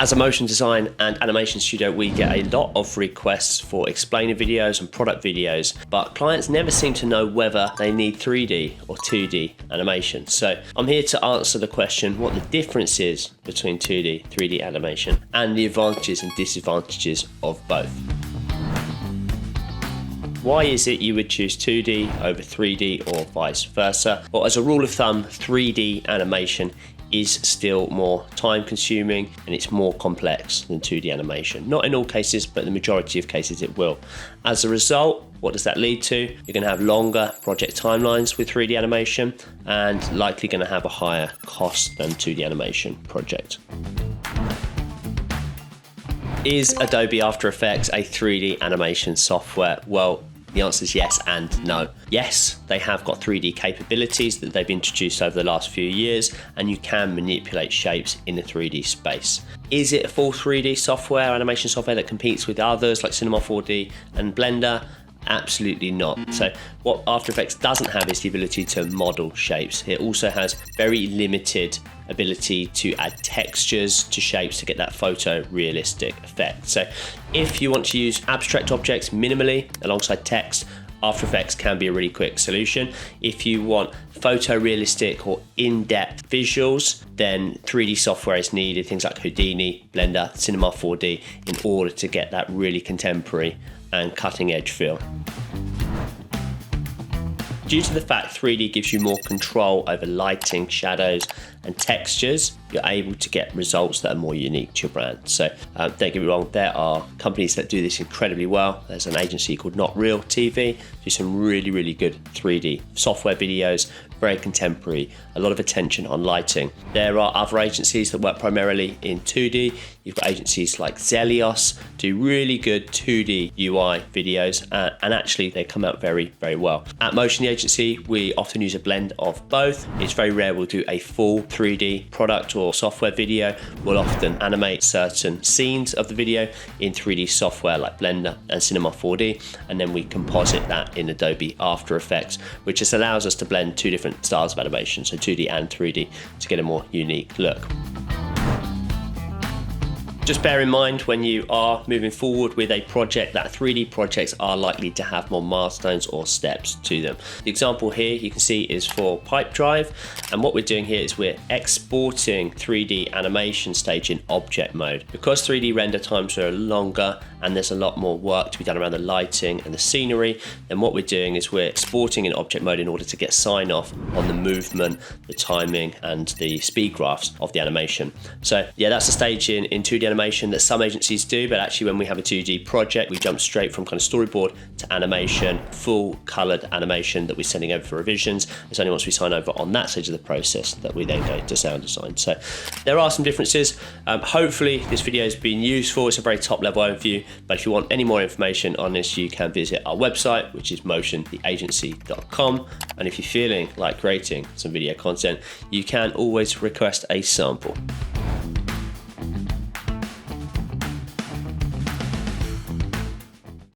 As a motion design and animation studio, we get a lot of requests for explainer videos and product videos, but clients never seem to know whether they need 3D or 2D animation. So I'm here to answer the question what the difference is between 2D, 3D animation and the advantages and disadvantages of both. Why is it you would choose 2D over 3D or vice versa? Well, as a rule of thumb, 3D animation is still more time consuming and it's more complex than 2D animation. Not in all cases, but the majority of cases it will. As a result, what does that lead to? You're going to have longer project timelines with 3D animation and likely going to have a higher cost than 2D animation project. Is Adobe After Effects a 3D animation software? Well, the answer is yes and no. Yes, they have got 3D capabilities that they've introduced over the last few years, and you can manipulate shapes in the 3D space. Is it a full 3D software, animation software that competes with others like Cinema 4D and Blender? Absolutely not. So what After Effects doesn't have is the ability to model shapes. It also has very limited ability to add textures to shapes to get that photorealistic effect. So if you want to use abstract objects minimally alongside text, After Effects can be a really quick solution. If you want photorealistic or in-depth visuals, then 3D software is needed, things like Houdini, Blender, Cinema 4D, in order to get that really contemporary and cutting edge feel. Due to the fact 3D gives you more control over lighting, shadows and textures, you're able to get results that are more unique to your brand. So don't get me wrong, there are companies that do this incredibly well. There's an agency called Not Real TV, do some really, really good 3D software videos, very contemporary, a lot of attention on lighting. There are other agencies that work primarily in 2D. You've got agencies like Zelios, do really good 2D UI videos, and actually they come out very, very well. At Motion, the agency, we often use a blend of both. It's very rare we'll do a full 3D product or software video. We'll often animate certain scenes of the video in 3D software like Blender and Cinema 4D, and then we composite that in Adobe After Effects, which just allows us to blend two different styles of animation, so 2D and 3D, to get a more unique look. Just bear in mind when you are moving forward with a project that 3D projects are likely to have more milestones or steps to them. The example here you can see is for Pipedrive, and what we're doing here is we're exporting 3D animation stage in object mode. Because 3D render times are longer and there's a lot more work to be done around the lighting and the scenery, then what we're doing is we're exporting in object mode in order to get sign off on the movement, the timing and the speed graphs of the animation. So yeah, that's a stage in 2D animation that some agencies do, but actually when we have a 2D project, we jump straight from kind of storyboard to animation, full colored animation that we're sending over for revisions. It's only once we sign over on that stage of the process that we then go to sound design. So there are some differences. Hopefully this video has been useful. It's a very top level overview, but if you want any more information on this, you can visit our website, which is motiontheagency.com. And if you're feeling like creating some video content, you can always request a sample.